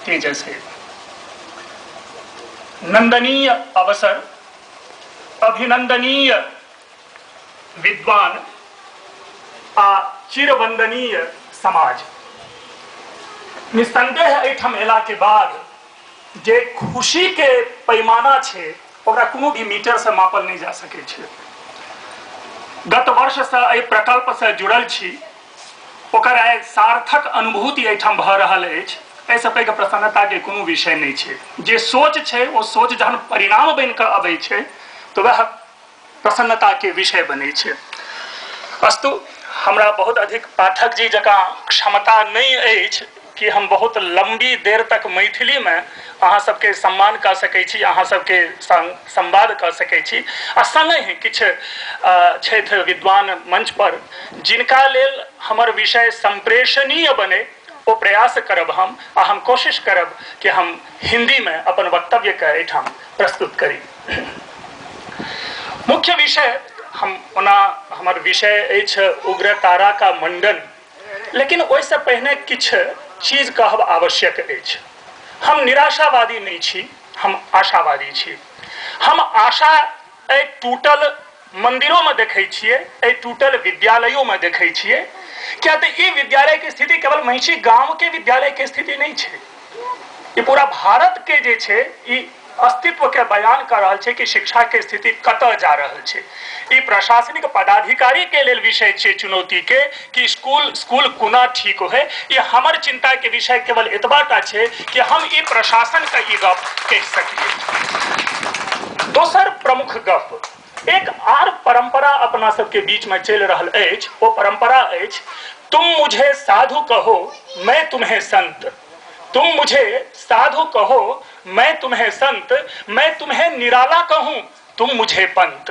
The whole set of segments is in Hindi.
तेजस है। नंदनीय अवसर, अभिनंदनीय विद्वान आ चिरवंदनीय समाज। निस्संदेह एहिठाम एला के बाद जे खुशी के पैमाना छे ओकरा कोनो भी मीटर से मापल नहीं जा सके छे। गत वर्ष से एहि प्रकल्प से जुड़ल छी, ओकर आइ सार्थक अनुभूति एहिठाम भ रहल अछि। एहिसँ पैघ प्रसन्नता के कोनो विषय नहीं छे। जे सोच छे ओ सोच जहन परिणाम बन कऽ अबै छे तो वह प्रसन्नता के विषय बने छे। अस्तु, हमरा बहुत अधिक पाठक जी जकाँ क्षमता नहीं अछि कि हम बहुत लंबी देर तक मैथिली में अहाँ सबके सम्मान कर सकै छी, अहाँ सबके संवाद कर सकै छी। आ संगे किछु छथि विद्वान मंच पर जिनका लेल हमर विषय संप्रेषणीय बने, वो प्रयास करब हम, आ हम कोशिश करब कि हम हिंदी में अपन वक्तव्य के एहिठाम प्रस्तुत करी। मुख्य विषय हम ओना हमर विषय अछि उग्रतारा का मंडन, लेकिन ओहिसँ पहिने किछु चीज कहब आवश्यक अछि। हम निराशावादी नहीं छी, हम आशावादी छी। हम आशा एहि टूटल मंदिरों में देखै छियै, एहि टूटल विद्यालयों में देखै छियै। क्या तो ये विद्यालय की स्थिति केवल महिषी गांव के विद्यालय के स्थिति नहीं छे, ये पूरा भारत के जे छे ई अस्तित्व के बयान कर रहल छे कि शिक्षा के स्थिति कतऽ जा रहल छे। ई प्रशासनिक पदाधिकारी के लेल विषय छे चुनौती के कि स्कूल कोना ठीक होए। ये हमर चिंता के विषय केवल एतबाटा छे कि हम ई प्रशासन का ई गप कह सकिए। दोसर प्रमुख गप, एक आर परंपरा अपना सबके बीच में चल रहल अछि। वो परंपरा अछि, तुम मुझे साधु कहो मैं तुम्हें संत, तुम मुझे साधु कहो मैं तुम्हें संत, मैं तुम्हें निराला कहूं तुम मुझे पंत।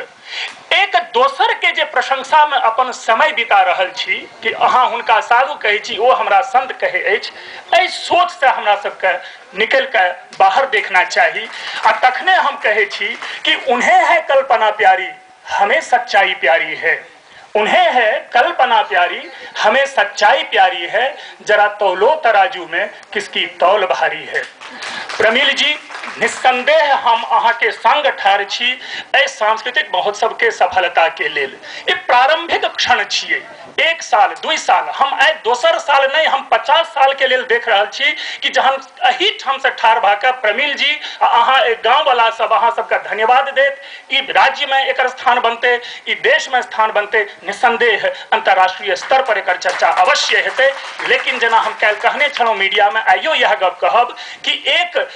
एक दोसर के जे प्रशंसा में अपन समय बिता रहल छी कि अहाँ हुनका साधु कहै छी, ओ हमरा संत कहै अछि, एहि सोच से हमरा सबके निकल के बाहर देखना चाहिए। आ तखने हम कहै छी कि उन्हें है कल्पना प्यारी हमें सच्चाई प्यारी है, उन्हें है कल्पना प्यारी हमें सच्चाई प्यारी है, जरा तौलो तराजू में किसकी तौल भारी है। प्रमिल जी, निस्संदेह हम अहाँ के संग ठाढ़ छी एहि सांस्कृतिक महोत्सव के सफलता के लेल। ई प्रारंभिक क्षण छियै, 1 साल 2 साल, हम आइ दोसर साल नहीं, हम 50 साल के लेल देख रहल छी कि जहन एही ठाम से ठाढ़ भऽ कऽ प्रमिल जी आ अहाँ एक गाँव वाला सब अहाँ सबके धन्यवाद देत। ई राज्य में एकर स्थान बनते, ई देश में स्थान बनते, निस्संदेह अंतर्राष्ट्रीय स्तर पर एकर चर्चा अवश्य हेतै। लेकिन जेना हम काल्हि कहने छलहुँ मीडिया में, आइयो यह गप कहब कि एक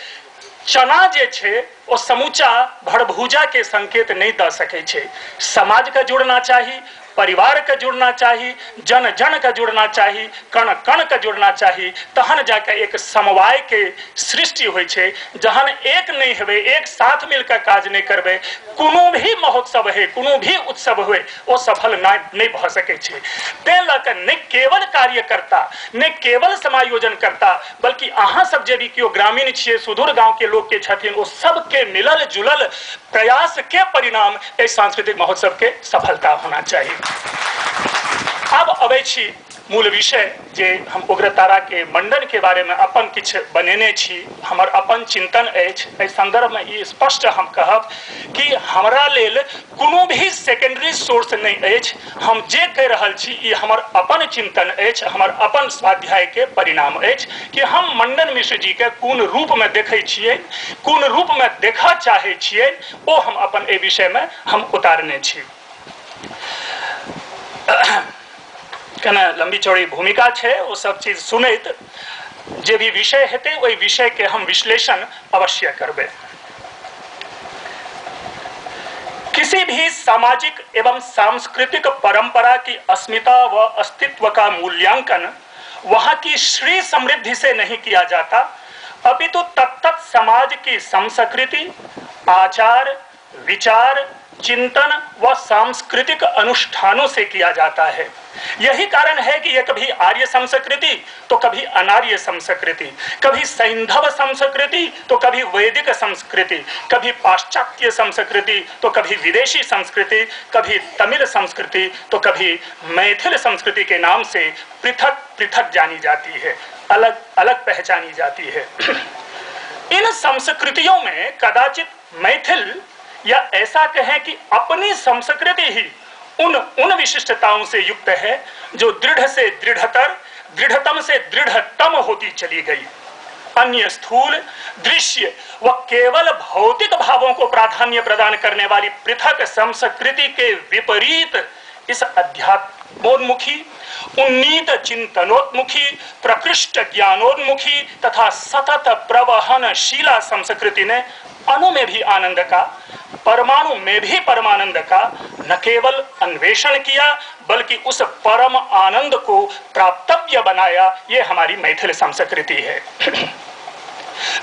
चना जे छे ओ समूचा भरभूजा के संकेत नहीं दे सकै छे। समाज के जुड़ना चाहिए, परिवार के जुड़ना चाहिए, जन जन के जुड़ना चाहिए, कण कण के जुड़ना चाहिए, तहन जाके एक समवाय के सृष्टि होय छे। जहन एक नहीं हेबे, एक साथ मिलकर काज नहीं करबे, कोनो भी महोत्सव है, कोनो भी उत्सव हुए, वो सफल नहीं भ सकै छे। तें लऽ नहीं केवल कार्यकर्ता, नहीं केवल समायोजन करता, बल्कि अहाँ सब जे भी कियो ग्रामीण छियै, सुदूर गांव के लोग के छथिन, ओ सबके मिलल जुलल प्रयास के परिणाम एहि सांस्कृतिक महोत्सव के सफलता होना चाहिए। अब अबै छी मूल विषय जे हम उग्रतारा के मंडन के बारे में अपन किछ बनेने छी, हमर अपन चिंतन अछि। एहि संदर्भ में ई स्पष्ट हम कहब कि हमरा लेल कोनो भी सेकेंडरी सोर्स नहीं अछि। हम जे कहि रहल छी ई हमर अपन चिंतन अछि, हमर अपन स्वाध्याय के परिणाम अछि कि हम मंडन मिश्र जी के कोन रूप में देखै छियै, कोन रूप में देखऽ चाहै छियै, ओ हम अपन एहि विषय में हम उतारने छी। केना लंबी चौड़ी भूमिका छे, वो सब चीज सुनैत जे भी विषय हेतै ओहि विषय के हम विश्लेषण अवश्य करबे। किसी भी सामाजिक एवं सांस्कृतिक परंपरा की अस्मिता व अस्तित्व का मूल्यांकन वहां की श्री समृद्धि से नहीं किया जाता, अपितु तत्त समाज की संस्कृति, आचार, विचार, चिंतन व सांस्कृतिक अनुष्ठानों से किया जाता है। यही कारण है कि यह कभी आर्य संस्कृति तो कभी अनार्य संस्कृति, कभी सैंधव संस्कृति तो कभी वैदिक संस्कृति, कभी पाश्चात्य संस्कृति तो कभी विदेशी संस्कृति, कभी तमिल संस्कृति तो कभी मैथिल संस्कृति के नाम से पृथक पृथक जानी जाती है। अलग अलग पहचानी जाती है। इन संस्कृतियों में कदाचित मैथिल, या ऐसा कहें कि अपनी संस्कृति ही उन विशिष्टताओं से युक्त है जो दृढ़ से दृढ़तर, दृढ़तम से दृढ़तम होती चली गई। अन्य स्थूल, दृश्य व केवल भौतिक भावों को प्राधान्य प्रदान करने वाली पृथक संस्कृति के विपरीत इस अध्यात्मोन्मुखी, उन्नीत चिंतनोन्मुखी, प्रकृष्ट ज्ञानोन्मुखी तथा सतत प्रवहनशीला संस्कृति ने अणु में भी आनंद का, परमाणु में भी परमानंद का न केवल अन्वेषण किया बल्कि उस परम आनंद को प्राप्तव्य बनाया। ये हमारी मैथिल संस्कृति है।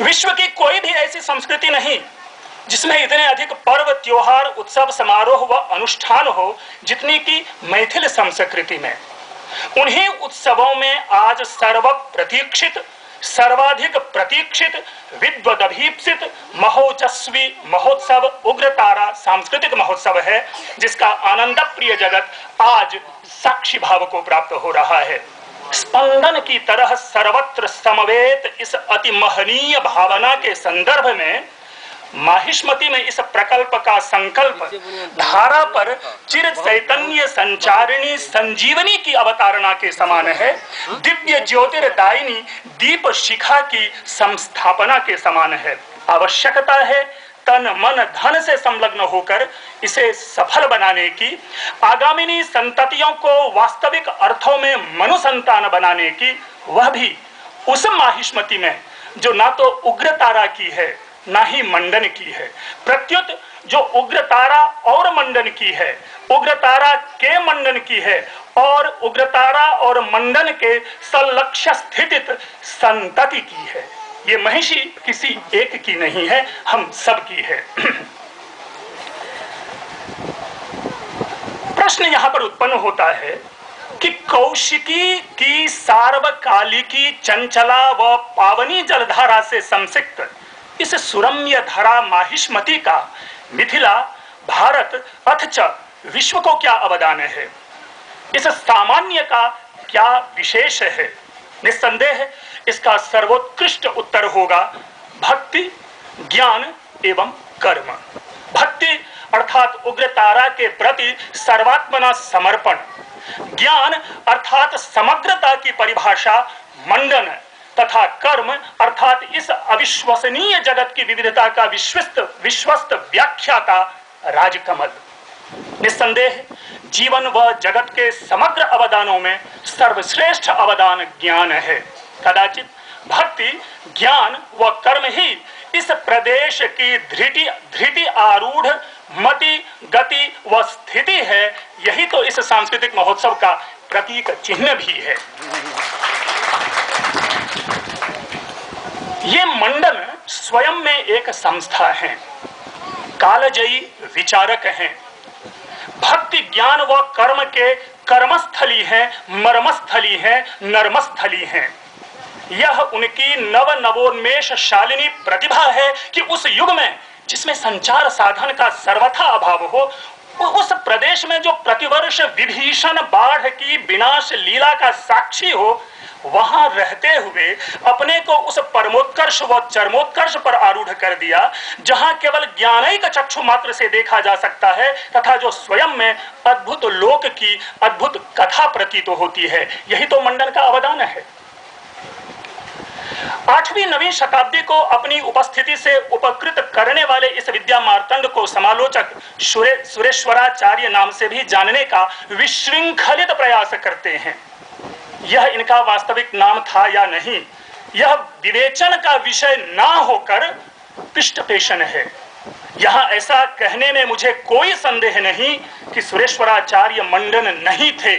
विश्व की कोई भी ऐसी संस्कृति नहीं जिसमें इतने अधिक पर्व, त्योहार, उत्सव, समारोह व अनुष्ठान हो जितनी की मैथिल संस्कृति में। उन्हीं उत्सवों में आज सर्वप्रतीक्षित, सर्वाधिक प्रतीक्षित, विद्वदभीप्सित महोजस्वी महोत्सव उग्रतारा सांस्कृतिक महोत्सव है, जिसका आनंद प्रिय जगत आज साक्षी भाव को प्राप्त हो रहा है। स्पंदन की तरह सर्वत्र समवेत इस अति महनीय भावना के संदर्भ में माहिष्मति में इस प्रकल्प का संकल्प धारा पर चिर चैतन्य संचारिणी संजीवनी की अवतारणा के समान है। दिव्य ज्योतिर्दायिनी दीप शिखा की संस्थापना के समान है। आवश्यकता है तन मन धन से संलग्न होकर इसे सफल बनाने की, आगामिनी संततियों को वास्तविक अर्थों में मनुसंतान बनाने की, वह भी उस माहिष्मति में जो ना तो उग्रतारा की है ना ही मंडन की है। प्रत्युत जो उग्रतारा और मंडन की है, उग्रतारा के मंडन की है और उग्रतारा और मंडन के सलक्ष्य स्थित संतति की है। ये महिषी किसी एक की नहीं है, हम सब की है। प्रश्न यहां पर उत्पन्न होता है कि कौशिकी की सार्वकालिकी चंचला व पावनी जलधारा से संसिक्त इस सुरम्य धरा माहिष्मति का मिथिला, भारत अथच विश्व को क्या अवदान है? इस सामान्य का क्या विशेष है? निस्संदेह इसका सर्वोत्कृष्ट उत्तर होगा भक्ति, ज्ञान एवं कर्म। भक्ति अर्थात उग्रतारा के प्रति सर्वात्मना समर्पण, ज्ञान अर्थात समग्रता की परिभाषा मंडन तथा कर्म अर्थात इस अविश्वसनीय जगत की विविधता का विश्वस्त व्याख्या का राजकमल। निस्संदेह जीवन व जगत के समग्र अवदानों में सर्वश्रेष्ठ अवदान ज्ञान है। कदाचित भक्ति, ज्ञान व कर्म ही इस प्रदेश की धृति आरूढ़ मति, गति व स्थिति है। यही तो इस सांस्कृतिक महोत्सव का प्रतीक चिन्ह भी है। ये मंडन स्वयं में एक संस्था है, कालजयी विचारक हैं, भक्ति, ज्ञान व कर्म के कर्मस्थली हैं, मर्मस्थली हैं, नर्मस्थली हैं। यह उनकी नवोन्मेष शालिनी प्रतिभा है कि उस युग में जिसमें संचार साधन का सर्वथा अभाव हो, उस प्रदेश में जो प्रतिवर्ष विभीषण बाढ़ की विनाश लीला का साक्षी हो, वहां रहते हुए अपने को उस परमोत्कर्ष व चरमोत्कर्ष पर आरूढ़ कर दिया जहां केवल ज्ञानैक चक्षु मात्र से देखा जा सकता है तथा जो स्वयं में अद्भुत लोक की अद्भुत कथा प्रतीत होती है। यही तो मंडन का अवदान है। 8वीं 9वीं शताब्दी को अपनी उपस्थिति से उपकृत करने वाले इस विद्या मार्तंड को समालोचक सुरेश्वराचार्य नाम से भी जानने का विशृंखलित प्रयास करते हैं। यह इनका वास्तविक नाम था या नहीं, यह विवेचन का विषय ना होकर पृष्ठपेषण है। यहां ऐसा कहने में मुझे कोई संदेह नहीं कि सुरेश्वराचार्य मंडन नहीं थे।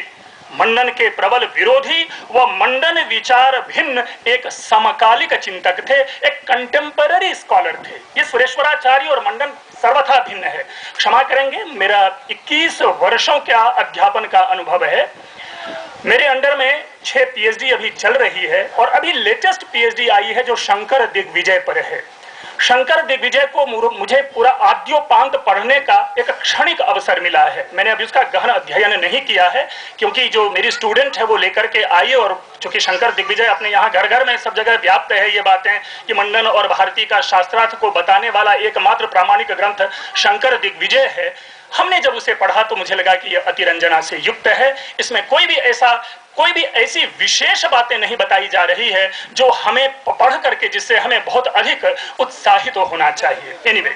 मंडन के प्रबल विरोधी व मंडन विचार भिन्न एक समकालिक चिंतक थे, एक कंटेम्पररी स्कॉलर थे। ये सुरेश्वराचार्य और मंडन सर्वथा भिन्न है। क्षमा करेंगे, मेरा 21 वर्षों का अध्यापन का अनुभव है। मेरे अंडर में 6 पीएचडी अभी चल रही है और अभी लेटेस्ट पीएचडी आई है जो शंकर दिग्विजय पर है। शंकर दिग्विजय को मुझे पूरा आद्योपांत पढ़ने का एक क्षणिक अवसर मिला है। मैंने अभी उसका गहन अध्ययन नहीं किया है, क्योंकि जो मेरी स्टूडेंट है वो लेकर के आई, और चूंकि शंकर दिग्विजय अपने यहाँ घर घर में सब जगह व्याप्त है ये बातें कि मंडन और भारती का शास्त्रार्थ को बताने वाला एकमात्र प्रामाणिक ग्रंथ शंकर दिग्विजय है। हमने जब उसे पढ़ा तो मुझे लगा कि यह अतिरंजना से युक्त है, इसमें कोई भी ऐसी विशेष बातें नहीं बताई जा रही है जो हमें पढ़ करके जिससे हमें बहुत अधिक उत्साहित होना चाहिए। एनीवे,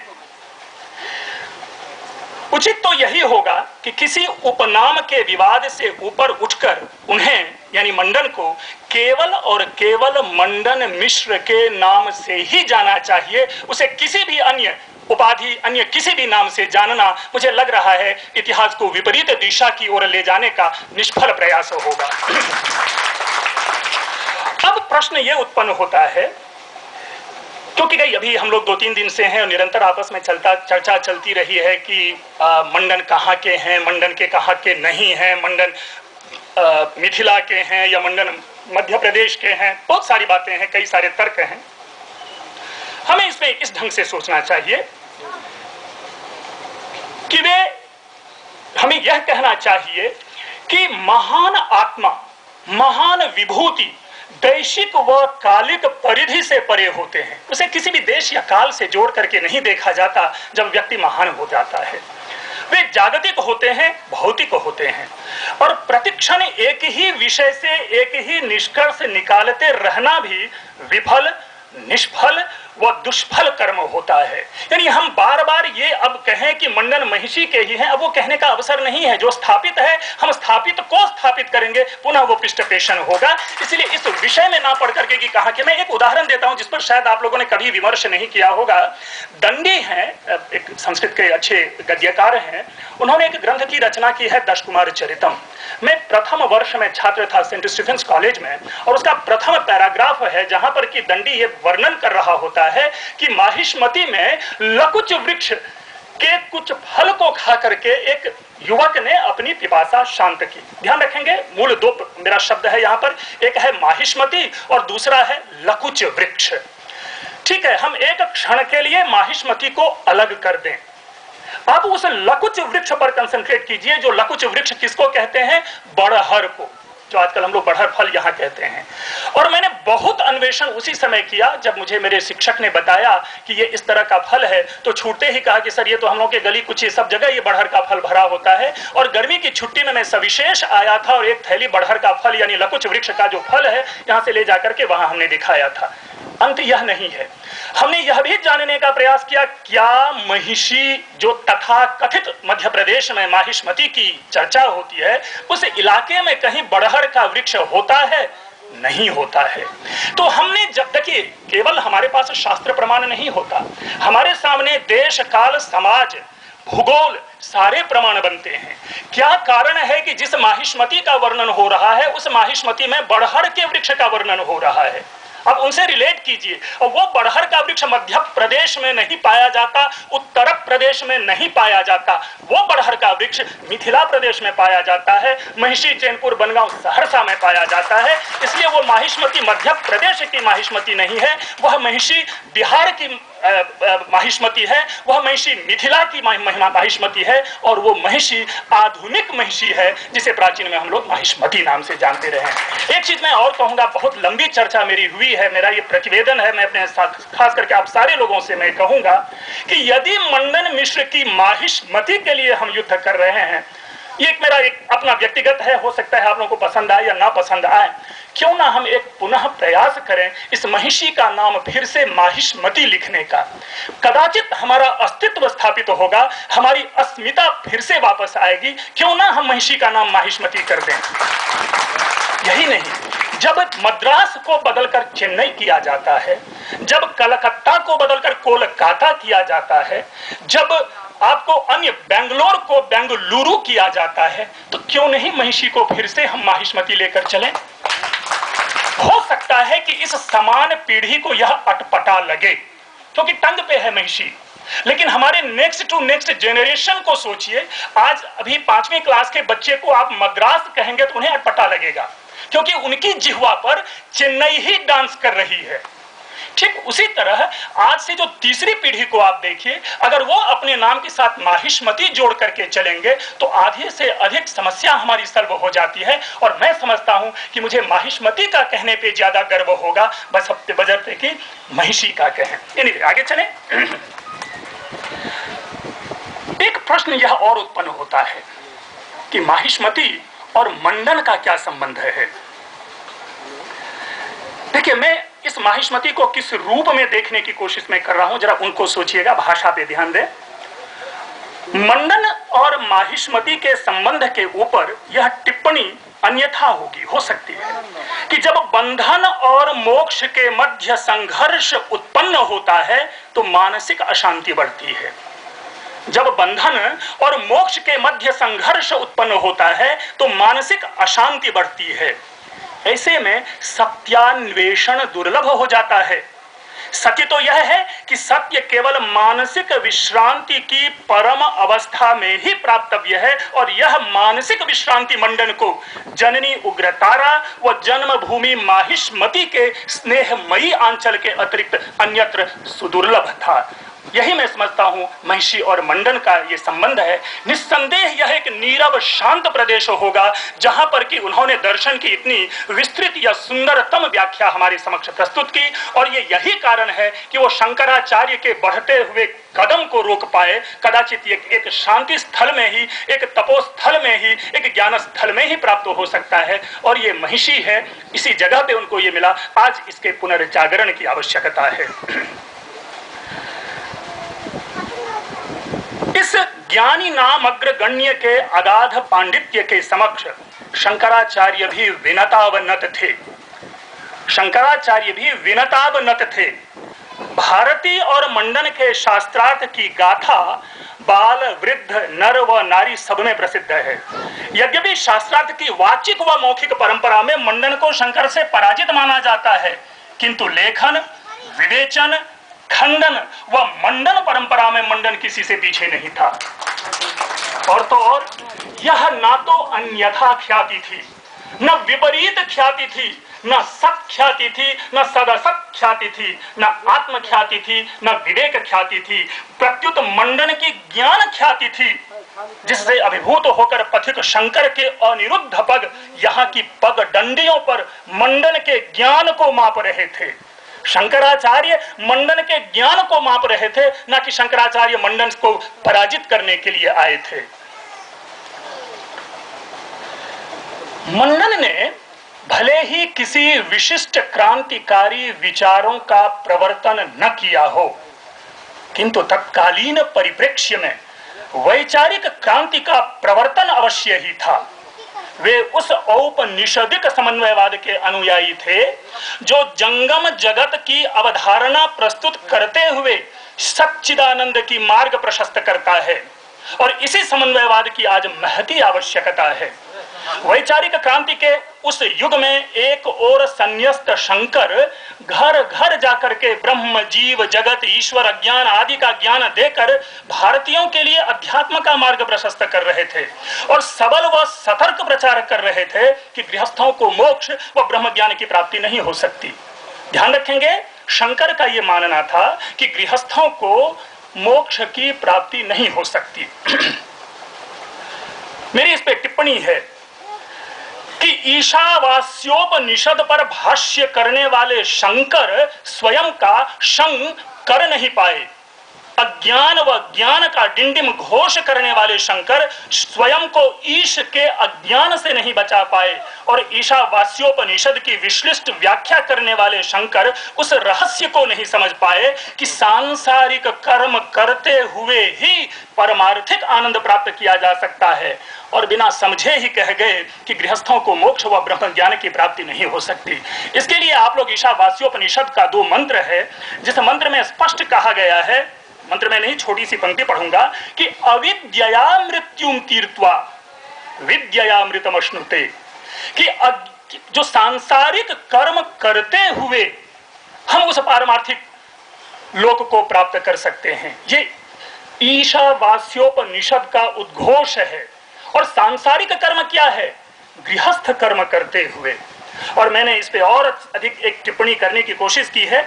उचित तो यही होगा कि किसी उपनाम के विवाद से ऊपर उठकर उन्हें यानी मंडन को केवल और केवल मंडन मिश्र के नाम से ही जाना चाहिए। उसे किसी भी अन्य उपाधि, अन्य किसी भी नाम से जानना, मुझे लग रहा है इतिहास को विपरीत दिशा की ओर ले जाने का निष्फल प्रयास होगा। अब प्रश्न यह उत्पन्न होता है, क्योंकि अभी हम लोग 2-3 दिन से हैं और निरंतर आपस में चर्चा चलती रही है कि मंडन कहाँ के हैं, मंडन के कहाँ के नहीं हैं, मंडन मिथिला के हैं या मंडन मध्य प्रदेश के हैं। बहुत सारी बातें हैं, कई सारे तर्क हैं। हमें इसमें इस ढंग से सोचना चाहिए कि हमें यह कहना चाहिए कि महान आत्मा, महान विभूति दैशिक व कालिक परिधि से परे होते हैं। उसे किसी भी देश या काल से जोड़ करके नहीं देखा जाता। जब व्यक्ति महान हो जाता है, वे जागतिक होते हैं, भौतिक होते हैं, और प्रतिक्षण एक ही विषय से एक ही निष्कर्ष निकालते रहना भी विफल, निष्फल व दुष्फल कर्म होता है। यानी हम बार बार ये अब कहें कि मंडन महिषी के ही हैं, अब वो कहने का अवसर नहीं है। जो स्थापित है, हम स्थापित को स्थापित करेंगे, पुनः वो पृष्ठपेषण होगा। इसलिए इस विषय में ना पढ़ करके कि कहा कि मैं एक उदाहरण देता हूं जिस पर शायद आप लोगों ने कभी विमर्श नहीं किया होगा। दंडी हैं, एक संस्कृत के अच्छे गद्यकार हैं, उन्होंने एक ग्रंथ की रचना की है दश कुमार चरितम। मैं प्रथम वर्ष में छात्र था सेंट स्टीफेंस कॉलेज में, और उसका प्रथम पैराग्राफ है जहां पर कि दंडी ये वर्णन कर रहा होता है कि माहिष्मति में लकुच वृक्ष के कुछ फल को खा करके एक युवक ने अपनी पिपासा शांत की। ध्यान रखेंगे, मूल दो मेरा शब्द है यहां पर, एक है माहिष्मति और दूसरा है लकुच वृक्ष। ठीक है, हम एक क्षण के लिए माहिष्मति को अलग कर दें, आप उस लकुच वृक्ष पर कंसंट्रेट कीजिए। जो लकुच वृक्ष किसको कहते हैं? बड़हर को, जो आजकल हम लोग बड़हर फल यहां कहते हैं। और मैंने बहुत अन्वेषण उसी समय किया जब मुझे मेरे शिक्षक ने बताया कि ये इस तरह का फल है, तो छूटते ही कहा कि सर ये तो हम लोग के गली कुछ सब जगह ये बड़हर का फल भरा होता है। और गर्मी की छुट्टी में मैं सविशेष आया था और एक थैली बड़हर का फल यानी लकुच वृक्ष का जो फल है यहां से ले जाकर के वहां हमने दिखाया था। अंत यह नहीं है, हमने यह भी जानने का प्रयास किया क्या महिषी जो तथा कथित मध्य प्रदेश में माहिष्मति की चर्चा होती है उस इलाके में कहीं बड़हर का वृक्ष होता है? नहीं होता है। तो हमने जब तक केवल हमारे पास शास्त्र प्रमाण नहीं होता, हमारे सामने देश काल समाज भूगोल सारे प्रमाण बनते हैं। क्या कारण है कि जिस माहिष्मति का वर्णन हो रहा है उस माहिष्मति में बड़हर के वृक्ष का वर्णन हो रहा है? अब उनसे रिलेट कीजिए। और वो बड़हर का वृक्ष मध्य प्रदेश में नहीं पाया जाता, उत्तर प्रदेश में नहीं पाया जाता, वो बड़हर का वृक्ष मिथिला प्रदेश में पाया जाता है, महिषी, चैनपुर, बनगांव, सहरसा में पाया जाता है। इसलिए वो माहिष्मति मध्य प्रदेश की माहिष्मति नहीं है, वह महिषी बिहार की माहिष्मति है, वह महिषी मिथिला की माहिष्मति है, और वो महिषी आधुनिक महिषी है जिसे प्राचीन में हम लोग माहिष्मति नाम से जानते रहे। एक चीज मैं और कहूंगा, बहुत लंबी चर्चा मेरी हुई है, मेरा ये प्रतिवेदन है, मैं अपने खास करके आप सारे लोगों से मैं कहूंगा कि यदि मंडन मिश्र की माहिष्मति के लिए हम युद्ध कर रहे हैं, ये मेरा एक अपना व्यक्तिगत है, हो सकता है आप लोगों को पसंद आए या ना पसंद आए, क्यों ना हम एक पुनः प्रयास करें इस महिषी का नाम फिर से माहिष्मति लिखने का। कदाचित हमारा अस्तित्व स्थापित होगा, हमारी अस्मिता फिर से वापस आएगी। क्यों ना हम महिषी का नाम माहिष्मति कर दें। यही नहीं, जब मद्रास को बदलकर चेन्नई किया जाता है, जब कलकत्ता को बदलकर कोलकाता किया जाता है, जब आपको अन्य बेंगलोर को बेंगलुरु किया जाता है, तो क्यों नहीं महिषी को फिर से हम माहिष्मति लेकर चलें। हो सकता है कि इस समान पीढ़ी को यह अटपटा लगे क्योंकि टंग पे है महिषी, लेकिन हमारे नेक्स्ट टू नेक्स्ट जेनरेशन को सोचिए। आज अभी 5वीं क्लास के बच्चे को आप मद्रास कहेंगे तो उन्हें अटपटा लगेगा, क्योंकि उनकी जिह्वा पर चेन्नई ही डांस कर रही है। ठीक उसी तरह आज से जो तीसरी पीढ़ी को आप देखिए, अगर वो अपने नाम के साथ माहिष्मती जोड़ करके चलेंगे तो आधे से अधिक समस्या हमारी सॉल्व हो जाती है। और मैं समझता हूं कि मुझे माहिष्मती का कहने पे ज्यादा गर्व होगा बस बजरते कि महिषी का कहें। Anyway, आगे चलें। एक प्रश्न यह और उत्पन्न होता है कि माहिष्मती और मंडन का क्या संबंध है। देखिए, मैं इस माहिष्मती को किस रूप में देखने की कोशिश में कर रहा हूं, जरा उनको सोचिएगा, भाषा पे ध्यान दें। मंडन और माहिष्मती के संबंध के ऊपर यह टिप्पणी अन्यथा होगी, हो सकती है कि जब बंधन और मोक्ष के मध्य संघर्ष उत्पन्न होता है तो मानसिक अशांति बढ़ती है। जब बंधन और मोक्ष के मध्य संघर्ष उत्पन्न होता है तो मानसिक अशांति बढ़ती है। ऐसे में सत्यान्वेषण दुर्लभ हो जाता है। सत्य तो यह है कि सत्य केवल मानसिक विश्रांति की परम अवस्था में ही प्राप्तव्य है, और यह मानसिक विश्रांति मंडन को जननी उग्रतारा व जन्मभूमि माहिष्मती के स्नेहमयी आंचल के अतिरिक्त अन्यत्र सुदुर्लभ था। यही मैं समझता हूं महिषी और मंडन का ये संबंध है। निस्संदेह यह एक नीरव शांत प्रदेश होगा जहां पर कि उन्होंने दर्शन की इतनी विस्तृत या सुंदरतम व्याख्या हमारे समक्ष प्रस्तुत की, और ये यही कारण है कि वो शंकराचार्य के बढ़ते हुए कदम को रोक पाए। कदाचित एक शांति स्थल में ही, एक तपोस्थल में ही, एक ज्ञान स्थल में ही प्राप्त हो सकता है, और ये महिषी है, इसी जगह पे उनको ये मिला। आज इसके पुनर्जागरण की आवश्यकता है। इस ज्ञानी नाम अग्रगण्य के अगाध पांडित्य के समक्ष शंकराचार्य भी विनतावनत थे। शंकराचार्य भी विनतावनत थे। भारती और मंडन के शास्त्रार्थ की गाथा बाल, वृद्ध, नर व नारी सब में प्रसिद्ध है। यद्यपि शास्त्रार्थ की वाचिक व मौखिक परंपरा में मंडन को शंकर से पराजित माना जाता है, किंतु लेखन, विवेचन, खंडन व मंडन परंपरा में मंडन किसी से पीछे नहीं था। और तो और यह ना तो अन्यथा ख्याति थी, न विपरीत ख्याति थी, न सत ख्याति थी, न सदसत ख्याति थी, न आत्म ख्याति थी, न विवेक ख्याति थी। प्रत्युत मंडन की ज्ञान ख्याति थी, जिससे अभिभूत होकर पथिक शंकर के अनिरुद्ध पग यहाँ की पग डंडियों पर मंडन के ज्ञान को माप रहे थे। शंकराचार्य मंडन के ज्ञान को माप रहे थे, ना कि शंकराचार्य मंडन को पराजित करने के लिए आए थे। मंडन ने भले ही किसी विशिष्ट क्रांतिकारी विचारों का प्रवर्तन न किया हो, किंतु तत्कालीन परिप्रेक्ष्य में वैचारिक क्रांति का प्रवर्तन अवश्य ही था। वे उस औपनिषदिक समन्वयवाद के अनुयायी थे जो जंगम जगत की अवधारणा प्रस्तुत करते हुए सच्चिदानंद की मार्ग प्रशस्त करता है, और इसी समन्वयवाद की आज महती आवश्यकता है। वैचारिक क्रांति के उस युग में एक और संन्यस्त शंकर घर घर जाकर के ब्रह्म, जीव, जगत, ईश्वर, अज्ञान आदि का ज्ञान देकर भारतीयों के लिए अध्यात्म का मार्ग प्रशस्त कर रहे थे, और सबल व सतर्क प्रचार कर रहे थे कि गृहस्थों को मोक्ष व ब्रह्म ज्ञान की प्राप्ति नहीं हो सकती। ध्यान रखेंगे, शंकर का यह मानना था कि गृहस्थों को मोक्ष की प्राप्ति नहीं हो सकती। मेरी इस पे टिप्पणी है कि ईशावास्योपनिषद पर भाष्य करने वाले शंकर स्वयं का शंग कर नहीं पाए। अज्ञान व ज्ञान का डिंडिम घोष करने वाले शंकर स्वयं को ईश के अज्ञान से नहीं बचा पाए, और ईशावास्योपनिषद की विश्लिष्ट व्याख्या करने वाले शंकर उस रहस्य को नहीं समझ पाए कि सांसारिक कर्म करते हुए ही परमार्थिक आनंद प्राप्त किया जा सकता है, और बिना समझे ही कह गए कि गृहस्थों को मोक्ष व ब्रह्म ज्ञान की प्राप्ति नहीं हो सकती। इसके लिए आप लोग ईशावास्योपनिषद का 2 मंत्र है, जिस मंत्र में स्पष्ट कहा गया है, मंत्र में नहीं, छोटी सी पंक्ति पढ़ूंगा कि अविद्यया मृत्युम तीर्त्वा विद्ययामृतमश्नुते, कि जो सांसारिक कर्म करते हुए हम उस पारमार्थिक लोक को प्राप्त कर सकते हैं। ये ईशावास्योपनिषद का उद्घोष है। और सांसारिक कर्म क्या है? गृहस्थ कर्म करते हुए। और मैंने इस पे और अधिक एक टिप्पणी करने की कोशिश की है।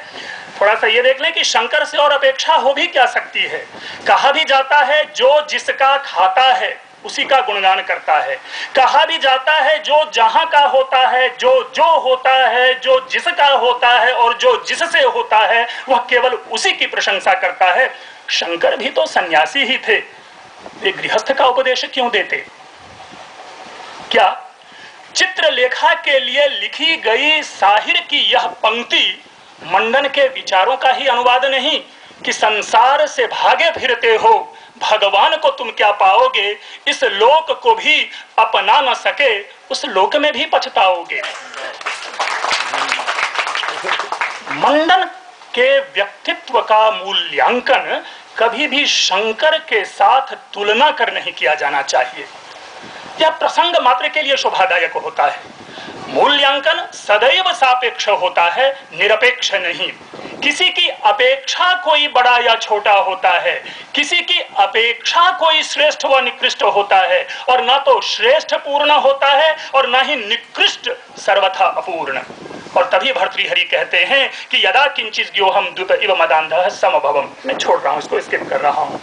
थोड़ा सा ये देख लें कि शंकर से और अपेक्षा हो भी क्या सकती है। कहा भी जाता है जो जिसका खाता है उसी का गुणगान करता है। कहा भी जाता है जो जहां का होता है, जो होता है, जो जिसका होता है और जो जिससे होता है वह केवल उसी की प्रशंसा करता है। शंकर भी तो सन्यासी ही थे, वे गृहस्थ का उपदेश क्यों देते? क्या चित्रलेखा के लिए लिखी गई साहिर की यह पंक्ति मंडन के विचारों का ही अनुवाद नहीं कि संसार से भागे फिरते हो, भगवान को तुम क्या पाओगे, इस लोक को भी अपना न सके उस लोक में भी पछताओगे। मंडन के व्यक्तित्व का मूल्यांकन कभी भी शंकर के साथ तुलना कर नहीं किया जाना चाहिए। यह प्रसंग मात्र के लिए शोभादायक होता है। मूल्यांकन सदैव सापेक्ष होता है, निरपेक्ष नहीं। किसी की अपेक्षा कोई बड़ा या छोटा होता है, किसी की अपेक्षा कोई श्रेष्ठ व निकृष्ट होता है, और ना तो श्रेष्ठ पूर्ण होता है और ना ही निकृष्ट सर्वथा अपूर्ण। और तभी भर्तृहरि कहते हैं कि यदा किंचित ज्ञोहम द्विप इव मदान्धः समभवम्। मैं छोड़ रहा हूं, इसको स्किप कर रहा हूं।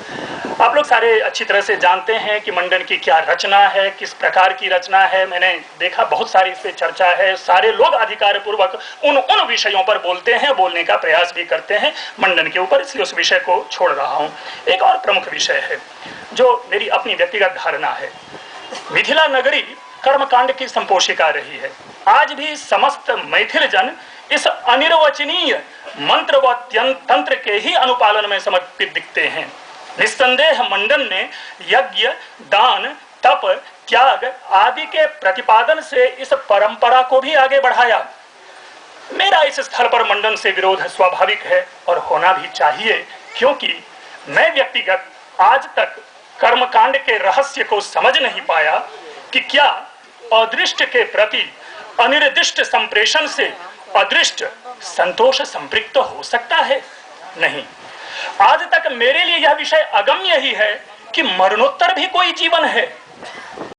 आप लोग सारे अच्छी तरह से जानते हैं कि मंडन की क्या रचना है, किस प्रकार की रचना है। मैंने देखा बहुत सारी इस पे चर्चा है, सारे लोग अधिकार पूर्वक उन विषयों पर बोलते हैं, बोलने का प्रयास भी करते हैं मंडन के ऊपर, इसलिए उस विषय को छोड़ रहा हूं। एक और प्रमुख विषय है जो मेरी अपनी व्यक्तिगत धारणा है। मिथिला नगरी कर्मकांड की संपोषिका रही है। आज भी समस्त मैथिल जन इस अनिर्वचनीय मंत्र व तंत्र के ही अनुपालन में समर्पित दिखते हैं। निस्संदेह मंडन ने यज्ञ, दान, तप, त्याग आदि के प्रतिपादन से इस परंपरा को भी आगे बढ़ाया। मेरा इस स्थल पर मंडन से विरोध स्वाभाविक है और होना भी चाहिए, क्योंकि मैं व्यक्तिगत आज तक कर्मकांड के रहस्य को समझ नहीं पाया कि क्या अदृष्ट के प्रति अनिर्दिष्ट संप्रेषण से अदृष्ट संतोष संपृक्त हो सकता है। नहीं, आज तक मेरे लिए यह विषय अगम्य ही है कि मरणोत्तर भी कोई जीवन है।